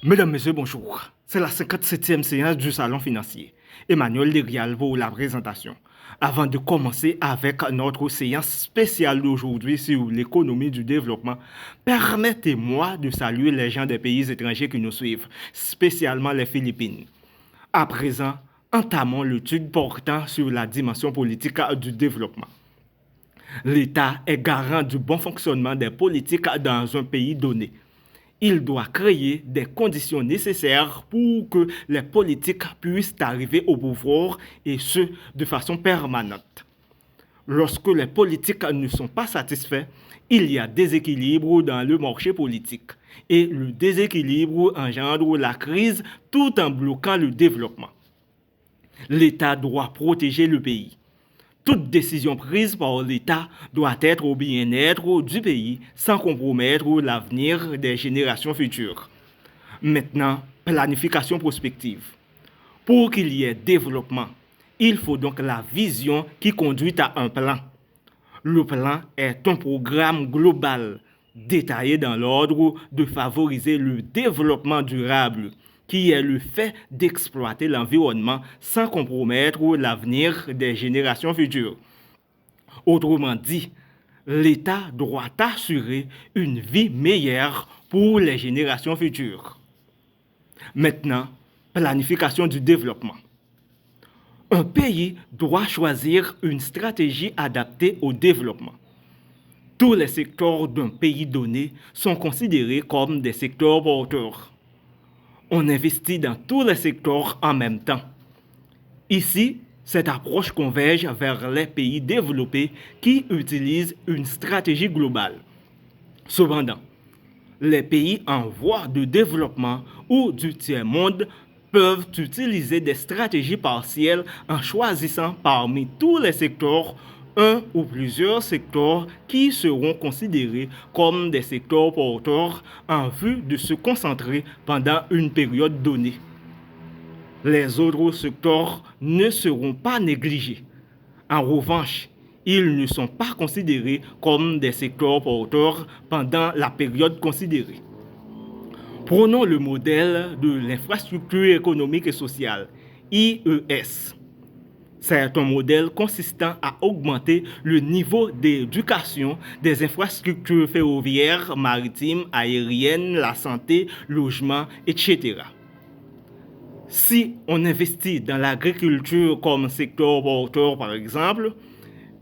Mesdames, Messieurs, bonjour. C'est la 57e séance du Salon financier. Emmanuel Derial pour la présentation. Avant de commencer avec notre séance spéciale d'aujourd'hui sur l'économie du développement, permettez-moi de saluer les gens des pays étrangers qui nous suivent, spécialement les Philippines. À présent, entamons l'étude portant sur la dimension politique du développement. L'État est garant du bon fonctionnement des politiques dans un pays donné. Il doit créer des conditions nécessaires pour que les politiques puissent arriver au pouvoir et ce, de façon permanente. Lorsque les politiques ne sont pas satisfaits, il y a déséquilibre dans le marché politique et le déséquilibre engendre la crise tout en bloquant le développement. L'État doit protéger le pays. Toute décision prise par l'État doit être au bien-être du pays sans compromettre l'avenir des générations futures. Maintenant, planification prospective. Pour qu'il y ait développement, il faut donc la vision qui conduit à un plan. Le plan est un programme global détaillé dans l'ordre de favoriser le développement durable, qui est le fait d'exploiter l'environnement sans compromettre l'avenir des générations futures. Autrement dit, l'État doit assurer une vie meilleure pour les générations futures. Maintenant, planification du développement. Un pays doit choisir une stratégie adaptée au développement. Tous les secteurs d'un pays donné sont considérés comme des secteurs porteurs. On investit dans tous les secteurs en même temps. Ici, cette approche converge vers les pays développés qui utilisent une stratégie globale. Cependant, les pays en voie de développement ou du tiers-monde peuvent utiliser des stratégies partielles en choisissant parmi tous les secteurs un ou plusieurs secteurs qui seront considérés comme des secteurs porteurs en vue de se concentrer pendant une période donnée. Les autres secteurs ne seront pas négligés. En revanche, ils ne sont pas considérés comme des secteurs porteurs pendant la période considérée. Prenons le modèle de l'infrastructure économique et sociale, IES. C'est un modèle consistant à augmenter le niveau d'éducation des infrastructures ferroviaires, maritimes, aériennes, la santé, logement, etc. Si on investit dans l'agriculture comme secteur porteur par exemple,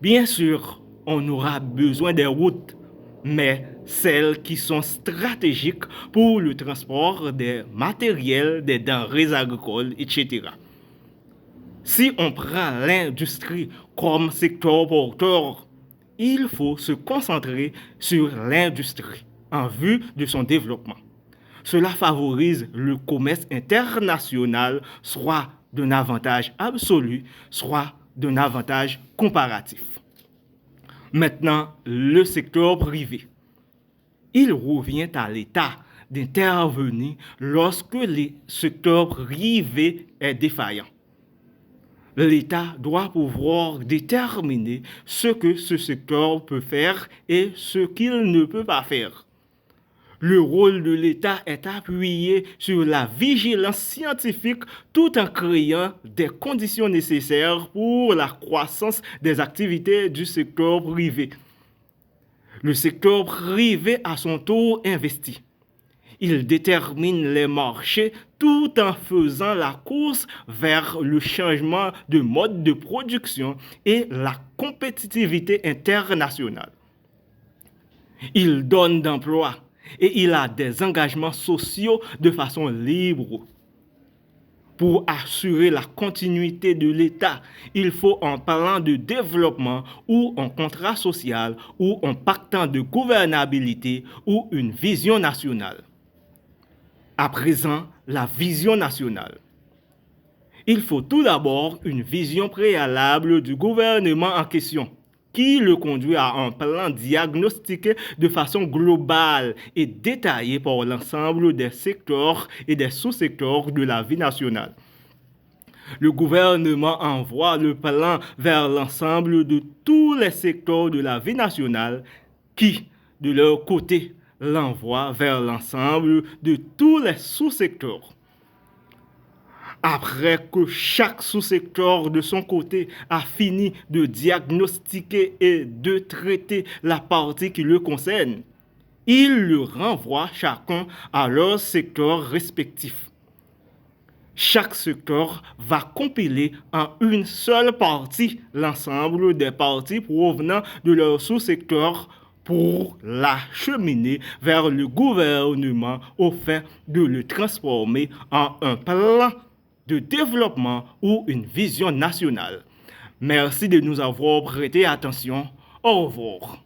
bien sûr, on aura besoin des routes, mais celles qui sont stratégiques pour le transport des matériels, des denrées agricoles, etc. Si on prend l'industrie comme secteur porteur, il faut se concentrer sur l'industrie en vue de son développement. Cela favorise le commerce international, soit d'un avantage absolu, soit d'un avantage comparatif. Maintenant, le secteur privé. Il revient à l'État d'intervenir lorsque le secteur privé est défaillant. L'État doit pouvoir déterminer ce que ce secteur peut faire et ce qu'il ne peut pas faire. Le rôle de l'État est appuyé sur la vigilance scientifique tout en créant des conditions nécessaires pour la croissance des activités du secteur privé. Le secteur privé à son tour investit. Il détermine les marchés tout en faisant la course vers le changement de mode de production et la compétitivité internationale. Il donne d'emploi et il a des engagements sociaux de façon libre. Pour assurer la continuité de l'État, il faut un plan de développement ou un contrat social ou un pacte de gouvernabilité ou une vision nationale. À présent, la vision nationale. Il faut tout d'abord une vision préalable du gouvernement en question, qui le conduit à un plan diagnostiqué de façon globale et détaillé par l'ensemble des secteurs et des sous-secteurs de la vie nationale. Le gouvernement envoie le plan vers l'ensemble de tous les secteurs de la vie nationale qui, de leur côté, l'envoie vers l'ensemble de tous les sous-secteurs. Après que chaque sous-secteur de son côté a fini de diagnostiquer et de traiter la partie qui le concerne, il le renvoie chacun à leur secteur respectif. Chaque secteur va compiler en une seule partie l'ensemble des parties provenant de leur sous-secteur pour l'acheminer vers le gouvernement au fin de le transformer en un plan de développement ou une vision nationale. Merci de nous avoir prêté attention. Au revoir.